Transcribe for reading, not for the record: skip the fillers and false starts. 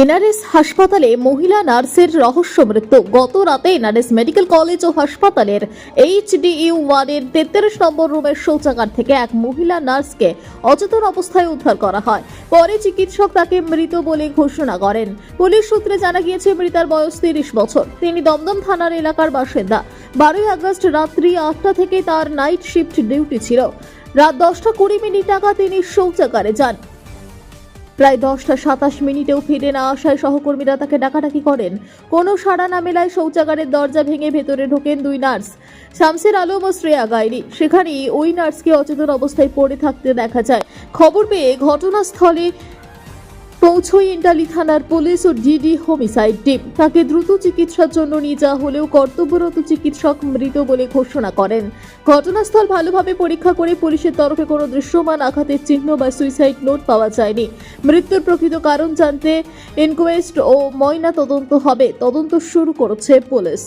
NRS হাসপাতালে মহিলা নার্সের রহস্য মৃত্যু। গত রাতে এনআরএস মেডিকেল কলেজ ও হাসপাতালের HDU ওয়ার্ডের 33 নম্বর রুমের শৌচাগার থেকে এক মহিলা নার্সকে অচেতন অবস্থায় উদ্ধার করা হয়। পরে চিকিৎসক তাকে মৃত বলে ঘোষণা করেন। পুলিশ সূত্রে জানা গিয়েছে, মৃতার বয়স 30 বছর। তিনি দমদম থানার এলাকার বাসিন্দা। 12 আগস্ট রাত্রি 8টা থেকে তার নাইট শিফট ডিউটি ছিল। রাত 10:20 নাগাদ তিনি শৌচাগারে যান। প্রায় 10:27 ফিরে না আসায় সহকর্মীরা তাকে ডাকাডাকি করেন। কোনো সাড়া না মেলায় শৌচাগারের দরজা ভেঙে ভেতরে ঢোকেন দুই নার্স, শামসের আলম ও শ্রেয়া গাইরি। সেখানেই ওই নার্সকে অচেতন অবস্থায় পড়ে থাকতে দেখা যায়। খবর পেয়ে ঘটনাস্থলে পৌঁছয় ইন্টালি থানার পুলিশ ও ডিডি হোমিসাইড টিম। তাকে দ্রুত চিকিৎসার জন্য নিয়ে যাওয়া হলেও কর্তব্যরত চিকিৎসক মৃত বলে ঘোষণা করেন। ঘটনাস্থল ভালোভাবে পরীক্ষা করে পুলিশের তরফে কোনো দৃশ্যমান আঘাতের চিহ্ন বা সুইসাইড নোট পাওয়া যায়নি। মৃত্যুর প্রকৃত কারণ জানতে ইনকোয়েস্ট ও ময়না তদন্ত হবে। তদন্ত শুরু করেছে পুলিশ।